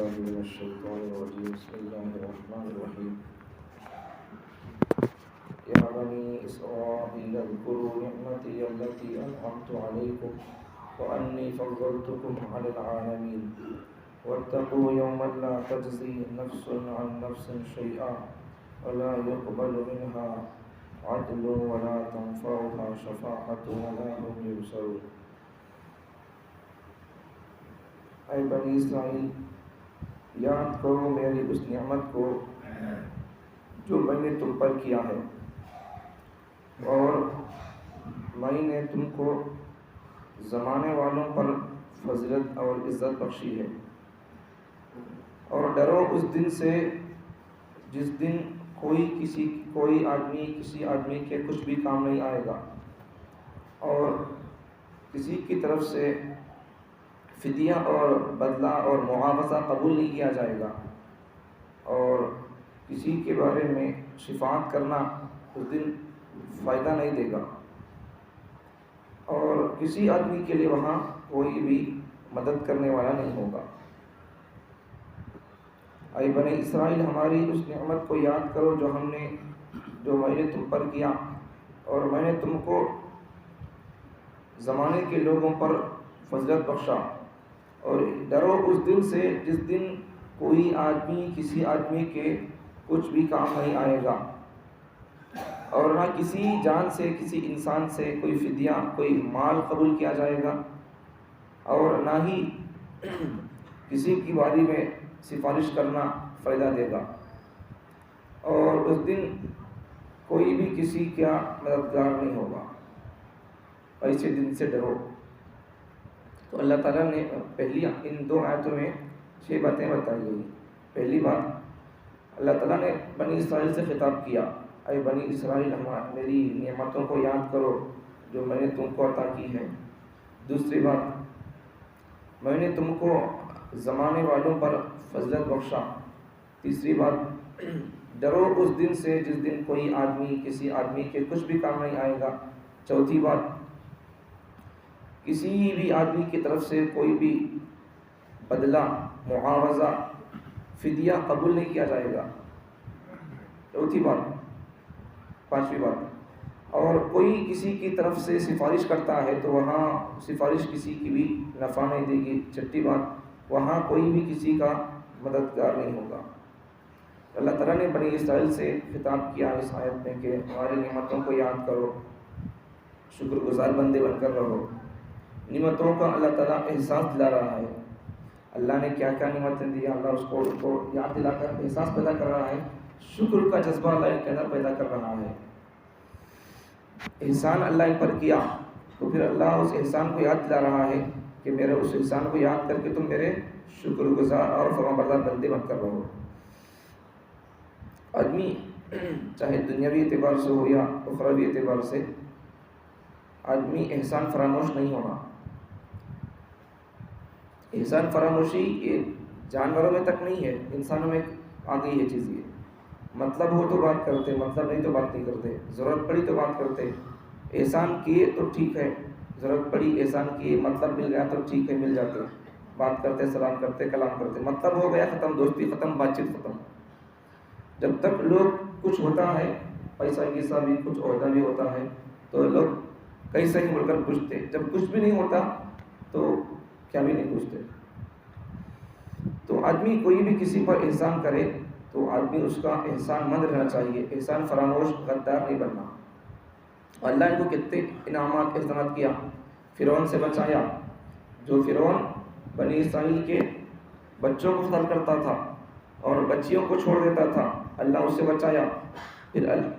بالله من الشيطان الرجيم بسم الله الرحمن الرحيم يا بني إسرائيل اذكروا نعمتي التي أنعمت عليكم وأني فضلتكم على العالمين واتقوا يوما لا تجزي نفس عن نفس شيئا ولا يقبل منها عدل ولا تنفعها شفاعة ولا هم ينصرون. اے بنی اسرائیل، یاد کرو میری اس نعمت کو جو میں نے تم پر کیا ہے، اور میں نے تم کو زمانے والوں پر فضیلت اور عزت بخشی ہے، اور ڈرو اس دن سے جس دن کوئی آدمی کسی آدمی کے کچھ بھی کام نہیں آئے گا، اور کسی کی طرف سے فدیہ اور بدلہ اور معاوضہ قبول نہیں کیا جائے گا، اور کسی کے بارے میں شفاعت کرنا اس دن فائدہ نہیں دے گا، اور کسی آدمی کے لیے وہاں کوئی بھی مدد کرنے والا نہیں ہوگا۔ اے بنی اسرائیل، ہماری اس نعمت کو یاد کرو جو میں نے تم پر کیا، اور میں نے تم کو زمانے کے لوگوں پر فضیلت بخشا، اور ڈرو اس دن سے جس دن کوئی آدمی کسی آدمی کے کچھ بھی کام نہیں آئے گا، اور نہ کسی جان سے کسی انسان سے کوئی فدیہ کوئی مال قبول کیا جائے گا، اور نہ ہی کسی کی باری میں سفارش کرنا فائدہ دے گا، اور اس دن کوئی بھی کسی کا مددگار نہیں ہوگا۔ ایسے دن سے ڈرو۔ تو اللہ تعالیٰ نے پہلی ان 2 آیتوں میں 6 باتیں بتائی گئی۔ پہلی بات، اللہ تعالیٰ نے بنی اسرائیل سے خطاب کیا، اے بنی اسرائیل، میری نعمتوں کو یاد کرو جو میں نے تم کو عطا کی ہے۔ دوسری بات، میں نے تم کو زمانے والوں پر فضیلت بخشا۔ تیسری بات، ڈرو اس دن سے جس دن کوئی آدمی کسی آدمی کے کچھ بھی کام نہیں آئے گا۔ چوتھی بات، کسی بھی آدمی کی طرف سے کوئی بھی بدلہ، معاوضہ، فدیہ قبول نہیں کیا جائے گا۔ چوتھی بات۔ پانچویں بات، اور کوئی کسی کی طرف سے سفارش کرتا ہے تو وہاں سفارش کسی کی بھی نفع نہیں دے گی۔ چھٹی بات، وہاں کوئی بھی کسی کا مددگار نہیں ہوگا۔ اللہ تعالیٰ نے بنی اسرائیل سے خطاب کیا اس آیت میں کہ ہماری نعمتوں کو یاد کرو، شکر گزار بندے بن کر رہو۔ نعمتوں کا اللہ تعالیٰ احساس دلا رہا ہے، اللہ نے کیا کیا نعمتیں دی، اللہ اس کو یاد دلا کر احساس پیدا کر رہا ہے، شکر کا جذبہ اللہ ان کے اندر پیدا کر رہا ہے۔ احسان اللہ ان پر کیا تو پھر اللہ اس احسان کو یاد دلا رہا ہے کہ میرے اس احسان کو یاد کر کے تم میرے شکر گزار اور فرمانبردار بندے بن کر رہو۔ آدمی چاہے دنیاوی اعتبار سے ہو یا اخروی اعتبار سے، آدمی احسان فراموش نہیں ہونا۔ احسان فراموشی یہ جانوروں میں تک نہیں ہے، انسانوں میں آ گئی یہ چیز۔ یہ مطلب ہو تو بات کرتے، مطلب نہیں تو بات نہیں کرتے، ضرورت پڑی تو بات کرتے۔ احسان کیے تو ٹھیک ہے، ضرورت پڑی احسان کیے، مطلب مل گیا تو ٹھیک ہے، مل جاتے، بات کرتے، سلام کرتے، کلام کرتے، مطلب ہو گیا ختم، دوستی ختم، بات چیت ختم۔ جب تک لوگ کچھ ہوتا ہے، پیسہ کیسا بھی کچھ عہدہ بھی ہوتا ہے تو لوگ کیسے ہی مل کر پوچھتے، جب کچھ بھی نہیں ہوتا تو کیا بھی نہیں پوچھتے۔ تو آدمی کوئی بھی کسی پر احسان کرے تو آدمی اس کا احسان مند رہنا چاہیے، احسان فراموش غدار نہیں بننا۔ اللہ نے کو کتنے انعامات احسانات کیا، فرعون سے بچایا، جو فرعون بنی اسرائیل کے بچوں کو قتل کرتا تھا اور بچیوں کو چھوڑ دیتا تھا، اللہ اس سے بچایا۔ پھر اللہ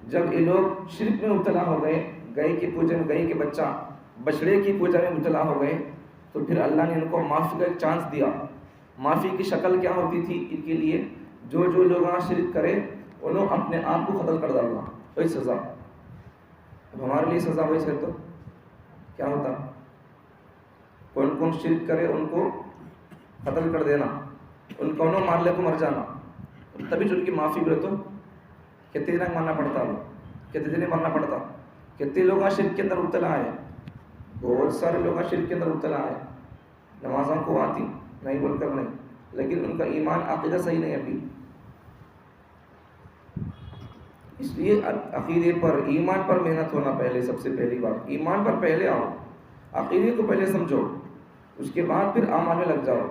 جب یہ لوگ شرک میں مبتلا ہو گئے، گائے کی پوجا میں، گائے کے بچہ بچڑے کی پوجا میں مبتلا ہو گئے، تو پھر اللہ نے ان کو معافی کا ایک چانس دیا۔ معافی کی شکل کیا ہوتی تھی ان کے لیے؟ جو لوگ وہاں شرک کرے انہوں اپنے آپ کو قتل کر ڈالنا، وہی سزا۔ اب ہمارے لیے سزا ویسے تو کیا ہوتا؟ کون شرک کرے ان کو قتل کر دینا، ان کو انہوں مار لے کو مر جانا، تبھی جو ان کی معافی کرے تو کتنے دن مارنا پڑتا، کتنے دن مرنا پڑتا، کتنے لوگ شرک کے اندر مبتلا ہے، بہت سارے لوگ شرک کے اندر مبتلا ہے۔ نمازوں کو آتی نہیں بول کر نہیں، لیکن ان کا ایمان عقیدہ صحیح نہیں ابھی. اس لیے عقیدے پر، ایمان پر محنت ہونا پہلے، سب سے پہلی بات ایمان پر پہلے آؤ، عقیدے کو پہلے سمجھو، اس کے بعد پھر اعمال میں لگ جاؤ.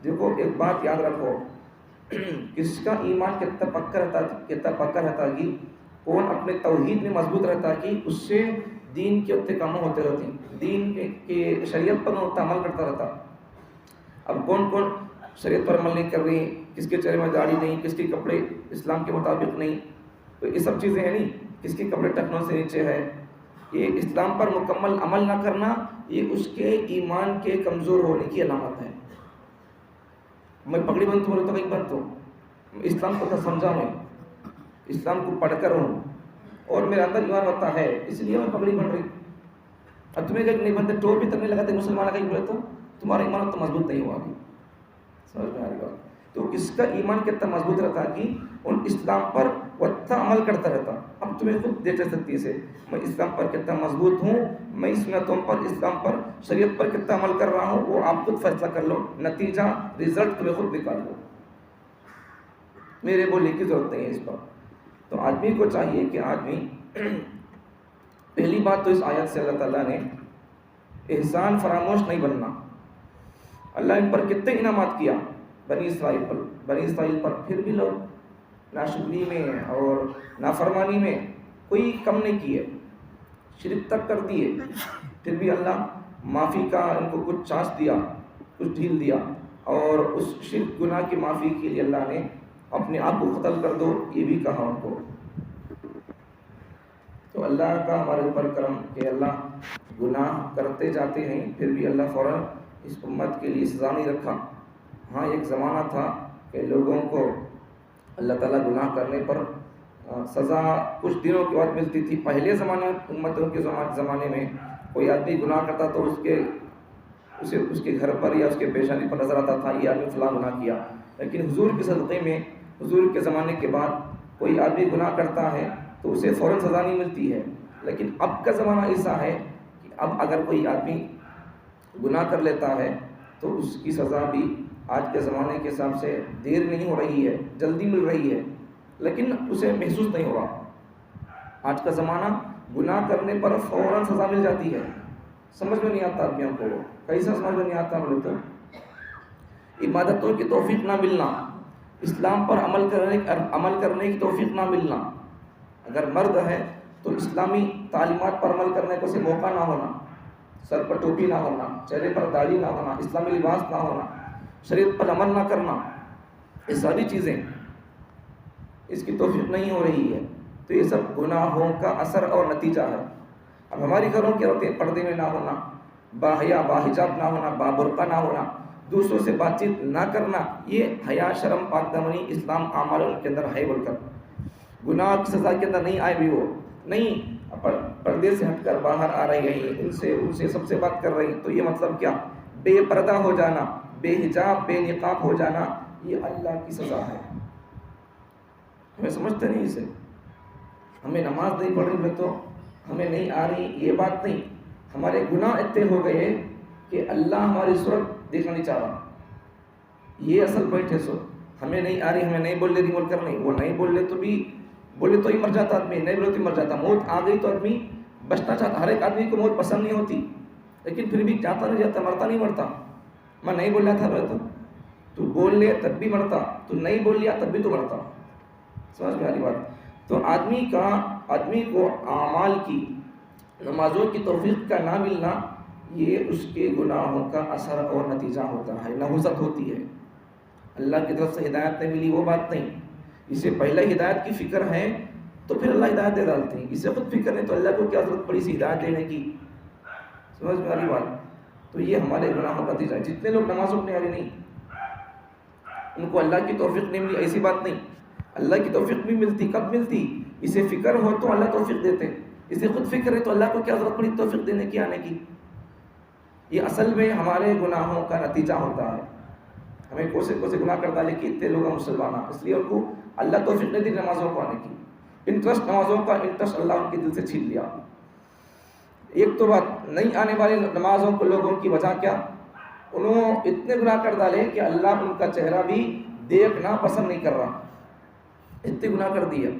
دیکھو ایک بات یاد رکھو، کس کا ایمان کتنا پکا رہتا کہ کون اپنے توحید میں مضبوط رہتا کہ اس سے دین کے اتنے کام ہوتے رہتے، دین کے شریعت پر اتنا عمل کرتا رہتا. اب کون شریعت پر عمل نہیں کر رہی، کس کے چہرے میں داڑھی نہیں، کس کے کپڑے اسلام کے مطابق نہیں، تو یہ سب چیزیں ہیں نہیں، کس کے کپڑے ٹخنوں سے نیچے ہے، یہ اسلام پر مکمل عمل نہ کرنا، یہ اس کے ایمان کے کمزور ہونے کی علامت ہے. میں پگڑی بنتا ہوں تو کہیں بنتا ہوں، اسلام کو سمجھا میں، اسلام کو پڑھ کر ہوں اور میرے اندر ایمان ہوتا ہے، اس لیے میں پگڑی بن رہی. اب تمہیں کہ نہیں بنتے، ٹوپی تک نہیں لگاتے مسلمان کہیں بولے تو تمہارا ایمان تو مضبوط نہیں ہوا ابھی. سمجھ میں آ رہی بات؟ تو کس کا ایمان کتنا مضبوط رہتا کہ ان اسلام پر اتنا عمل کرتا رہتا. اب تمہیں خود دیکھ سکتی ہے میں اسلام پر کتنا مضبوط ہوں، میں سنتوں پر، اسلام پر، شریعت پر کتنا عمل کر رہا ہوں، وہ آپ خود فیصلہ کر لو، نتیجہ رزلٹ تمہیں خود نکال لو، میرے بولنے کی ضرورت نہیں ہے اس پر. تو آدمی کو چاہیے کہ آدمی پہلی بات تو اس آیت سے اللہ تعالیٰ نے احسان فراموش نہیں بننا. اللہ ان پر کتنے انعامات کیا، بنی اسرائیل پر، پھر بھی لوگ ناشکری میں اور نافرمانی میں کوئی کم نہیں کیے، شرک تک کر دیے، پھر بھی اللہ معافی کا ان کو کچھ چانس دیا، کچھ ڈھیل دیا، اور اس شرک گناہ کی معافی کے لیے اللہ نے اپنے آپ کو قتل کر دو یہ بھی کہا ان کو. تو اللہ کا ہمارے اوپر کرم کہ اللہ گناہ کرتے جاتے ہیں پھر بھی اللہ فوراً اس امت کے لیے سزا نہیں رکھا. ہاں ایک زمانہ تھا کہ لوگوں کو اللہ تعالیٰ گناہ کرنے پر سزا کچھ دنوں کے بعد ملتی تھی. پہلے امتوں کے زمانے میں کوئی آدمی گناہ کرتا تو اس کے گھر پر یا اس کے پیشانی پر نظر آتا تھا یہ آدمی فلاں گناہ کیا. لیکن حضور کے صدقے میں، حضور کے زمانے کے بعد کوئی آدمی گناہ کرتا ہے تو اسے فوراً سزا نہیں ملتی ہے. لیکن اب کا زمانہ ایسا ہے کہ اب اگر کوئی آدمی گناہ کر لیتا ہے تو اس کی سزا بھی آج کے زمانے کے حساب سے دیر نہیں ہو رہی ہے، جلدی مل رہی ہے، لیکن اسے محسوس نہیں ہو رہا. آج کا زمانہ گناہ کرنے پر فوراً سزا مل جاتی ہے. سمجھ میں نہیں آتا آدمیوں کو، کیسا سمجھ میں نہیں آتا بولے تو عبادتوں کی توفیق نہ ملنا، اسلام پر عمل کرنے کی توفیق نہ ملنا. اگر مرد ہے تو اسلامی تعلیمات پر عمل کرنے کو سے موقع نہ ہونا، سر پر ٹوپی نہ ہونا، چہرے پر داڑھی نہ ہونا، اسلامی لباس نہ ہونا، شریعت پر عمل نہ کرنا، یہ ساری چیزیں اس کی توفیق نہیں ہو رہی ہے. تو یہ سب گناہوں کا اثر اور نتیجہ ہے. اب ہماری گھروں کے ہوتے ہیں پردے میں نہ ہونا، باحیا باحجاب نہ ہونا، بابرقع نہ ہونا، دوسروں سے بات چیت نہ کرنا، یہ حیا شرم پاک دامنی اسلام اعمال کے اندر ہے بول کر گناہ کی سزا کے اندر نہیں آئے بھی وہ نہیں پردے سے ہٹ کر باہر آ رہی ہیں، ان سے سب سے بات کر رہی. تو یہ مطلب کیا؟ بے پردہ ہو جانا، بے حجاب بے نقاب ہو جانا، یہ اللہ کی سزا ہے. ہمیں سمجھتے نہیں اسے، ہمیں نماز نہیں پڑھ رہی تو ہمیں نہیں آ رہی یہ بات نہیں، ہمارے گناہ اتنے ہو گئے کہ اللہ ہماری صورت دیکھنا نہیں چاہ رہا. یہ اصل پوائنٹ ہے. ہمیں نہیں آ رہی، ہمیں نہیں بول رہی بول کر نہیں، وہ نہیں بول بولے تو ہی مر جاتا آدمی، نہیں بولے تو مر جاتا. موت آ گئی تو آدمی بچنا چاہتا. ہر ایک آدمی کو موت پسند نہیں ہوتی، لیکن پھر بھی جاتا نہیں جاتا، مرتا نہیں مرتا. میں نہیں بول رہا تھا بولے تو بول لے تب بھی مرتا، تو نہیں بول لیا تب بھی تو مرتا. سمجھ میں آ رہی بات؟ تو آدمی کو اعمال کی، نمازوں کی توفیق کا نہ ملنا یہ اس کے گناہوں کا اثر اور نتیجہ ہوتا ہے، نحوست ہوتی ہے. اللہ کی طرف سے ہدایت نہیں ملی وہ بات نہیں، اسے پہلے ہدایت کی فکر ہے تو پھر اللہ ہدایت دے ڈالتے ہیں. اسے خود فکر نہیں تو اللہ کو کیا ضرورت پڑی سی ہدایت دینے کی. سمجھ میں آ رہی بات؟ تو یہ ہمارے گناہوں کا نتیجہ ہے. جتنے لوگ نماز پڑھنے والے نہیں ان کو اللہ کی توفیق نہیں ملی ایسی بات نہیں. اللہ کی توفیق بھی ملتی. کب ملتی؟ اسے فکر ہو تو اللہ توفیق دیتے، اسے خود فکر ہے تو اللہ کو کیا ضرورت پڑی توفیق دینے کی، آنے کی. یہ اصل میں ہمارے گناہوں کا نتیجہ ہوتا ہے. ہمیں کوسے گناہ کرتا لیکن اتنے لوگ ہیں مسلمان، اس لیے ان کو اللہ توفیق نہیں دی نمازوں کو آنے کی. انٹرسٹ، نمازوں کا انٹرسٹ اللہ ان کے دل سے چھین لیا. ایک تو بات نہیں آنے والی نمازوں کو لوگوں کی وجہ کیا؟ انہوں اتنے گناہ کر ڈالے کہ اللہ ان کا چہرہ بھی دیکھنا پسند نہیں کر رہا، اتنے گناہ کر دیا.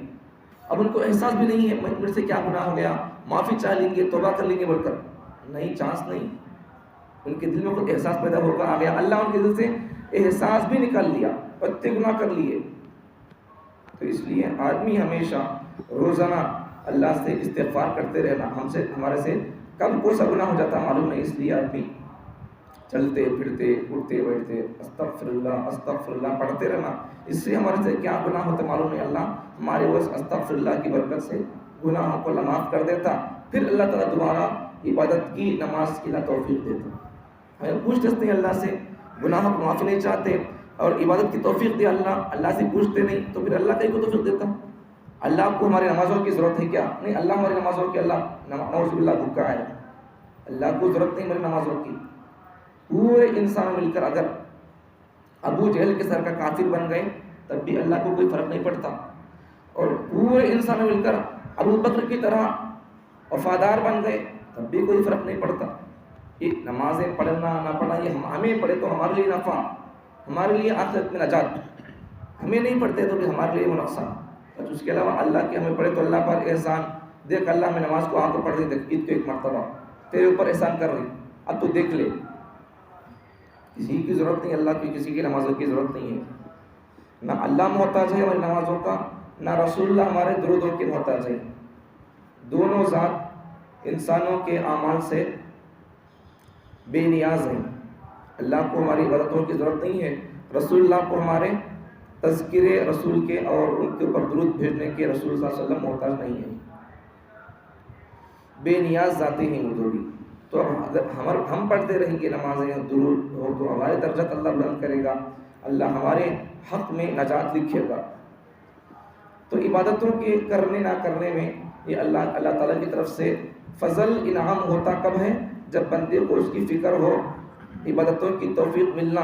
اب ان کو احساس بھی نہیں ہے میرے سے کیا گناہ ہو گیا، معافی چاہ لیں گے، توبہ کر لیں گے بول کر. نہیں، چانس نہیں. ان کے دل میں کوئی احساس پیدا ہو کر آ گیا، اللہ ان کے دل سے احساس بھی نکال لیا، اتنے گناہ کر لیے. تو اس لیے آدمی ہمیشہ روزانہ اللہ سے استغفار کرتے رہنا. ہمارے سے کب کون سا گناہ ہو جاتا معلوم نہیں. اس لیے آدمی چلتے پھرتے اٹھتے بیٹھتے استغفر اللہ پڑھتے رہنا. اس سے ہمارے سے کیا گناہ ہوتا معلوم نہیں. اللہ ہمارے وہ استغفر اللہ کی برکت سے گناہوں کو معاف کر دیتا. پھر اللہ تعالیٰ دوبارہ عبادت کی، نماز کی توفیق دیتا. ہمیں پوچھتے ہیں اللہ سے، گناہوں کو معافی نہیں چاہتے اور عبادت کی توفیق دے اللہ سے پوچھتے نہیں، تو پھر اللہ کہیں کو توفیق دیتا. اللہ کو ہماری نمازوں کی ضرورت ہے کیا؟ نہیں، اللہ ہماری نمازوں کی نعوذ باللہ بھوکا ہے. اللہ کو ضرورت نہیں ہماری نمازوں کی. پورے انسان مل کر اگر ابو جہل کے سر کا کافر بن گئے تب بھی اللہ کو کوئی فرق نہیں پڑتا، اور پورے انسان مل کر ابو بکر کی طرح وفادار بن گئے تب بھی کوئی فرق نہیں پڑتا. یہ نمازیں پڑھنا نہ پڑھنا یہ ہمیں پڑھے تو ہمارے لیے نفع، ہمارے لیے آخرت میں نجات. ہمیں نہیں پڑھتے تو بھی ہمارے لیے وہ نقصان. اس کے علاوہ اللہ کے ہمیں پڑھے تو اللہ پر احسان. دیکھ اللہ میں نماز کو آ کو پڑھ رہی، دیکھ عید کو ایک مرتبہ تیرے اوپر احسان کر رہی، اب تو دیکھ لے. کسی کی ضرورت نہیں اللہ کی، کسی کی نمازوں کی ضرورت نہیں ہے. نہ اللہ محتاج ہے ہماری نمازوں کا، نہ رسول اللہ ہمارے درودوں کے محتاج ہے. دونوں ذات انسانوں کے اعمال سے بے نیاز ہیں. اللہ کو ہماری عبادتوں کی ضرورت نہیں ہے، رسول اللہ کو ہمارے تذکرے رسول کے اور ان کے اوپر درود بھیجنے کے رسول صلی اللہ علیہ وسلم محتاج نہیں ہیں. بے نیاز ذاتیں ہیں وہ بھی. تو اگر ہم پڑھتے رہیں گے نمازیں، درود ہو تو ہمارے درجات اللہ بلند کرے گا، اللہ ہمارے حق میں نجات لکھے گا. تو عبادتوں کے کرنے نہ کرنے میں یہ اللہ تعالیٰ کی طرف سے فضل انعام ہوتا کب ہے؟ جب بندے کو اس کی فکر ہو، عبادتوں کی توفیق ملنا.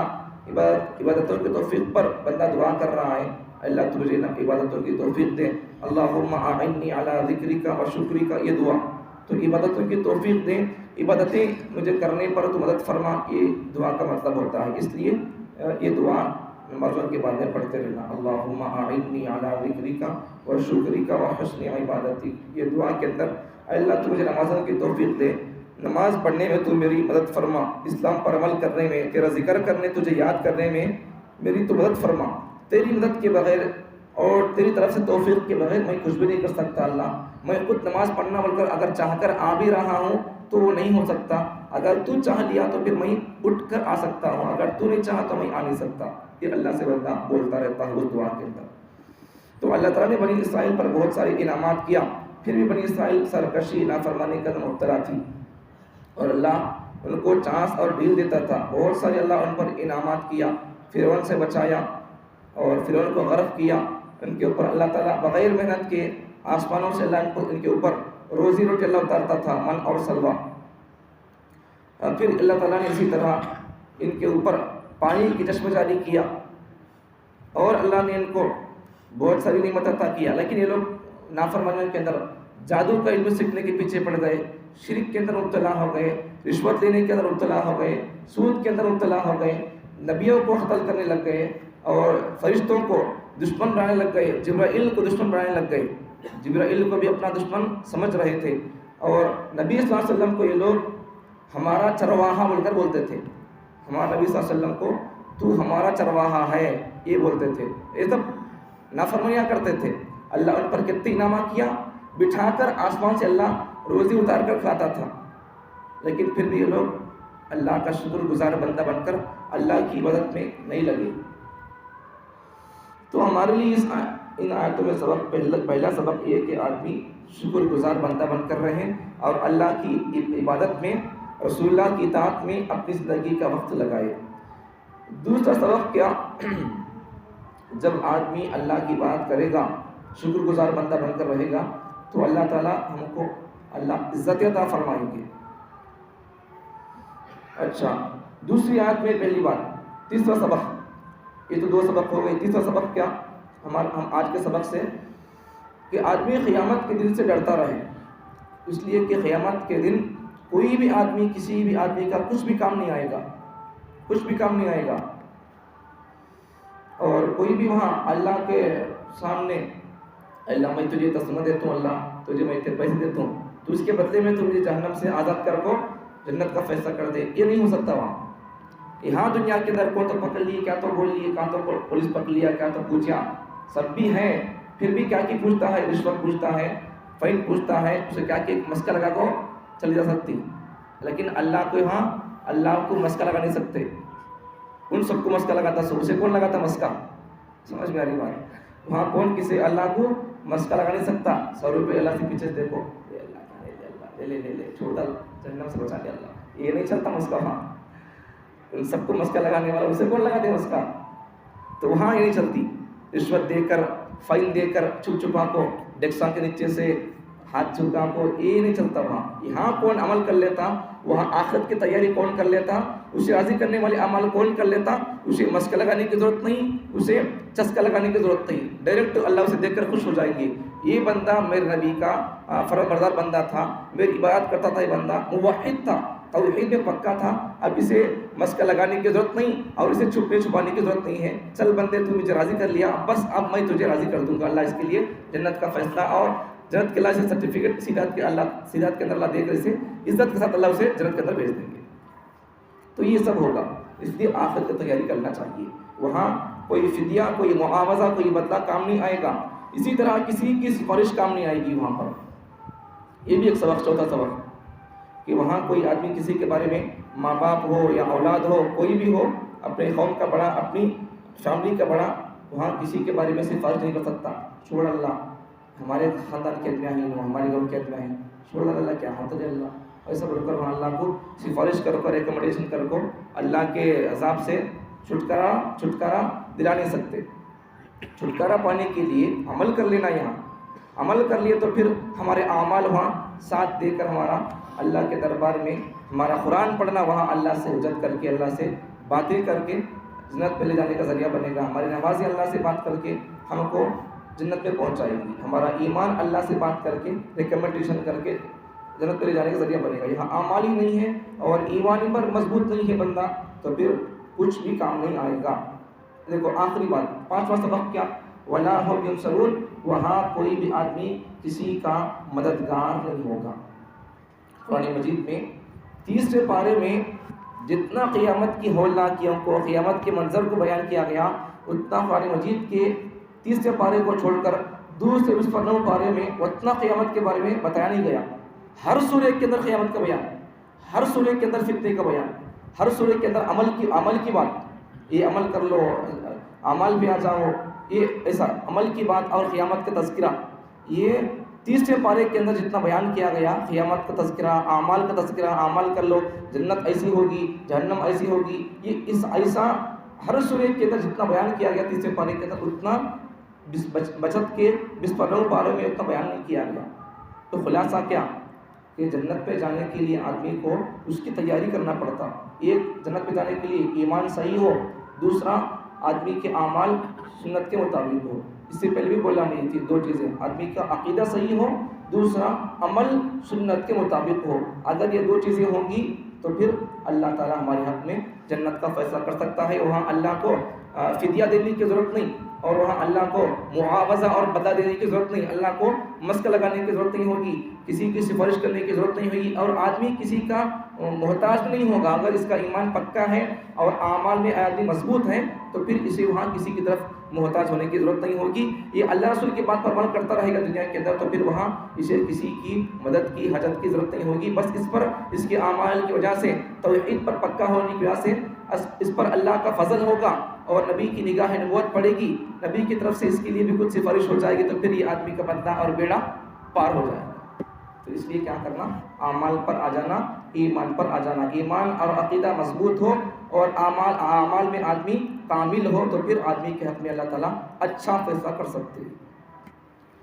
عبادتوں کی توفیق پر بندہ دعا کر رہا ہے، اللہ تو مجھے عبادتوں کی توفیق دے، اللہم اعنی علی ذکرک و شکرک، یہ دعا. تو عبادتوں کی توفیق دے، عبادتیں مجھے کرنے پر تو مدد فرما، یہ دعا کا مطلب ہوتا ہے. اس لیے یہ دعا نمازوں کے بعد میں پڑھتے رہنا، اللہم اعنی علی ذکرک و شکرک و حسن عبادتی. یہ دعا کے اندر اللہ تو مجھے نمازوں کی توفیق دے، نماز پڑھنے میں تو میری مدد فرما، اسلام پر عمل کرنے میں، تیرا ذکر کرنے، تجھے یاد کرنے میں میری تو مدد فرما. تیری مدد کے بغیر اور تیری طرف سے توفیق کے بغیر میں کچھ بھی نہیں کر سکتا. اللہ میں خود نماز پڑھنا بول کر اگر چاہ کر آ بھی رہا ہوں تو وہ نہیں ہو سکتا. اگر تو چاہ لیا تو پھر میں اٹھ کر آ سکتا ہوں، اگر تو نہیں چاہا تو میں آ نہیں سکتا. یہ اللہ سے بندہ بولتا رہتا ہے اس دعا کے اندر. تو اللہ تعالیٰ نے بنی اسرائیل پر بہت سارے انعامات کیا، پھر بھی بنی اسرائیل سرکشی نافرمانی کا مبتلا تھی، اور اللہ ان کو چانس اور ڈھیل دیتا تھا. بہت سارے اللہ ان پر انعامات کیا، فرعون سے بچایا اور فرعون کو غرق کیا. ان کے اوپر اللہ تعالیٰ بغیر محنت کے آسمانوں سے اللہ ان کے اوپر روزی روٹی اللہ اتارتا تھا، من اور سلوا. پھر اللہ تعالیٰ نے اسی طرح ان کے اوپر پانی کی چشمہ جاری کیا، اور اللہ نے ان کو بہت ساری نعمت عطا کیا. لیکن یہ لوگ نافرمانیوں کے اندر جادو کا علم سیکھنے کے پیچھے پڑ گئے، شرک کے اندر مبتلا ہو گئے، رشوت لینے کے اندر مبتلا ہو گئے، سود کے اندر مبتلا ہو گئے، نبیوں کو قتل کرنے لگ گئے اور فرشتوں کو دشمن بنانے لگ گئے، جبرائیل کو دشمن بنانے لگ گئے. جبرائیل کو بھی اپنا دشمن سمجھ رہے تھے، اور نبی صلی اللہ علیہ وسلم کو یہ لوگ ہمارا چرواہا بول کر بولتے تھے. ہمارا نبی صلی اللہ علیہ وسلم کو تو ہمارا چرواہا ہے یہ بولتے تھے. یہ سب نافرمانیاں کرتے تھے. اللہ ان پر کتنی انعامات کیا، بٹھا کر آسمان سے اللہ روزی اتار کر کھلاتا تھا. لیکن پھر بھی یہ لوگ اللہ کا شکر گزار بندہ بن کر اللہ کی عبادت میں نہیں لگے. تو ہمارے لیے ان آیتوں میں پہلا سبق یہ کہ آدمی شکر گزار بندہ بن کر رہے اور اللہ کی عبادت میں، رسول اللہ کی اطاعت میں اپنی زندگی کا وقت لگائے. دوسرا سبق کیا، جب آدمی اللہ کی بات کرے گا، شکر گزار بندہ بن کر رہے گا، تو اللہ تعالیٰ ہم کو اللہ عزت عطا فرمائیں گے. اچھا، دوسری آیت میں پہلی بات. تیسرا سبق، یہ تو دو سبق ہو گئے. تیسرا سبق کیا ہم آج کے سبق سے، کہ آدمی قیامت کے دن سے ڈرتا رہے. اس لیے کہ قیامت کے دن کوئی بھی آدمی، کسی بھی آدمی کا کچھ بھی کام نہیں آئے گا. کچھ بھی کام نہیں آئے گا. اور کوئی بھی وہاں اللہ کے سامنے اللہ میں تجھے تسمہ دیتا ہوں، اللہ تجھے میں اتنے پیسے دیتا ہوں، تو اس کے بدلے میں تو مجھے جہنم سے آزاد کر کو جنت کا فیصلہ کر دے، یہ نہیں ہو سکتا وہاں. یہاں دنیا کے اندر کو تو پکڑ لیے، کیا تو بول لیے، کیا تو پولیس پکڑ لیا، کیا تو پوچھا، سب بھی ہیں، پھر بھی کیا کی پوچھتا ہے، رشوت پوچھتا ہے، فائن پوچھتا ہے، اسے کیا کہ مسکا لگا کو چلی جا سکتی. لیکن اللہ کو یہاں اللہ کو مسکا لگا نہیں سکتے. ان سب کو مسکا لگاتا، سب سے کون لگاتا مسکا؟ سمجھ میں آ رہی بات؟ وہاں کون کسی اللہ کو مسکا لگا نہیں سکتا. 100 روپئے اللہ سے پیچھے دیکھو، لے لے لے لے چھوڑ ڈال، جہنم سے بچا کے اللہ، یہ نہیں چلتا مسکا وہاں. ان سب کو مسکا لگانے والا اسے کون لگا دے مسکا؟ تو وہاں یہ نہیں چلتی. رشوت دے کر، فائن دے کر، چھپ چھپا کو ڈیکسا کے نیچے سے ہاتھ چھپا کو، یہ نہیں چلتا وہاں. یہاں کون عمل کر لیتا، وہاں آخرت کی تیاری کون کر لیتا، اسے راضی کرنے والے عمل کون کر لیتا، اسے مسکا لگانے کی ضرورت نہیں، اسے چسکا لگانے کی ضرورت نہیں، ڈائریکٹ اللہ اسے دیکھ کر خوش ہو جائیں گے. یہ بندہ میرے نبی کا فرمانبردار بندہ تھا، میری عبادت کرتا تھا، یہ بندہ موحد تھا، توحید میں پکا تھا، اب اسے مسکا لگانے کی ضرورت نہیں اور اسے چھپنے چھپانے کی ضرورت نہیں ہے. چل بندے تو مجھے راضی کر لیا، بس اب میں تجھے راضی کر دوں گا. اللہ اس کے لیے جنت کا فیصلہ اور جنت کے اللہ سے سرٹیفکیٹ سیدات کے اندر اللہ دے کر اسے عزت کے ساتھ اللہ اسے جنت کے اندر بھیج دیں گے. تو یہ سب ہوگا، اس لیے آخرت کی تیاری کرنا چاہیے. وہاں کوئی فدیہ، کوئی معاوضہ، کوئی بدلہ کام نہیں آئے گا. اسی طرح کسی کی سفارش کام نہیں آئے گی وہاں پر. یہ بھی ایک سبق، چوتھا سبق، کہ وہاں کوئی آدمی کسی کے بارے میں، ماں باپ ہو یا اولاد ہو، کوئی بھی ہو، اپنے قوم کا بڑا، اپنی فیملی کا بڑا، وہاں کسی کے بارے میں سفارش نہیں کر سکتا. چھوڑ اللہ، ہمارے خاندان کے اتنا ہی ہو، ہمارے گھر کے اتنا ہے، چھوڑ اللہ، کیا ہوتا ہے اللہ، ایسا بول کر وہاں اللہ کو سفارش کر کو، ریکمنڈیشن کر کو اللہ کے عذاب سے چھٹکارا دلا نہیں سکتے. چھٹکارا پانے کے لیے عمل کر لینا. یہاں عمل کر لیے تو پھر ہمارے اعمال وہاں ساتھ دے کر ہمارا اللہ کے دربار میں ہمارا قرآن پڑھنا وہاں اللہ سے حجت کر کے، اللہ سے باتیں کر کے جنت میں لے جانے کا ذریعہ بنے گا. ہماری نمازیں اللہ سے بات کر کے ہم کو جنت میں پہنچائے گی. ہمارا ایمان اللہ سے بات کر کے، ریکمنڈیشن کر کے جنت میں لے جانے کا ذریعہ بنے گا. یہاں اعمال ہی نہیں ہے اور ایمان پر مضبوط نہیں ہے بندہ، تو پھر کچھ بھی کام نہیں آئے گا. دیکھو آخری بات، 5واں سبق کیا؟ وَلَا هُمْ يُنصَرُونَ. وہاں کوئی بھی آدمی کسی کا مددگار نہیں ہوگا. قرآن مجید میں 30 پارے میں جتنا قیامت کی ہولناکیوں کو، قیامت کے منظر کو بیان کیا گیا، اتنا قرآن مجید کے 30 پارے کو چھوڑ کر دوسرے 29 پارے میں اتنا قیامت کے بارے میں بتایا نہیں گیا. ہر سورہ کے اندر قیامت کا بیان، ہر سورہ کے اندر فتنے کا بیان، ہر سورہ کے اندر عمل کی بات، یہ عمل کر لو، اعمال بھی آ جاؤ، یہ ایسا عمل کی بات اور قیامت کا تذکرہ. یہ 30 پارے کے اندر جتنا بیان کیا گیا، قیامت کا تذکرہ، اعمال کا تذکرہ، اعمال کر لو، جنت ایسی ہوگی، جہنم ایسی ہوگی، یہ ایسا ہر سورہ کے اندر جتنا بیان کیا گیا 30 پارے کے اندر، اتنا بچت کے 29 پارے میں اتنا بیان نہیں کیا گیا. تو خلاصہ کیا کہ جنت پہ جانے کے لیے آدمی کو اس کی تیاری کرنا پڑتا. ایک، جنت پہ جانے کے لیے ایمان صحیح ہو، دوسرا آدمی کے اعمال سنت کے مطابق ہو. اس سے پہلے بھی بولا نہیں تھی 2 چیزیں، آدمی کا عقیدہ صحیح ہو، دوسرا عمل سنت کے مطابق ہو. اگر یہ 2 چیزیں ہوں گی تو پھر اللہ تعالیٰ ہمارے حق میں جنت کا فیصلہ کر سکتا ہے. وہاں اللہ کو فدیہ دینے کی ضرورت نہیں، اور وہاں اللہ کو معاوضہ اور بدلہ دینے کی ضرورت نہیں، اللہ کو مسک لگانے کی ضرورت نہیں ہوگی، کسی کی سفارش کرنے کی ضرورت نہیں ہوگی، اور آدمی کسی کا محتاج نہیں ہوگا. اگر اس کا ایمان پکا ہے اور اعمال میں آدمی مضبوط ہے تو پھر اسے وہاں کسی کی طرف محتاج ہونے کی ضرورت نہیں ہوگی. یہ اللہ رسول کی بات پر عمل کرتا رہے گا دنیا کے اندر، تو پھر وہاں اسے کسی کی مدد کی، حاجت کی ضرورت نہیں ہوگی. بس اس کے اعمال کی وجہ سے، توحید پر پکا ہونے کی وجہ سے اس پر اللہ کا فضل ہوگا اور نبی کی نگاہ نبوت پڑے گی، نبی کی طرف سے اس کے لیے بھی کچھ سفارش ہو جائے گی، تو پھر یہ آدمی کا بدلہ اور بیڑا پار ہو جائے گا. تو اس لیے کیا کرنا؟ اعمال پر آ جانا، ایمان پر آ جانا. ایمان اور عقیدہ مضبوط ہو اور اعمال میں آدمی کامل ہو تو پھر آدمی کے حق میں اللہ تعالیٰ اچھا فیصلہ کر سکتے ہیں.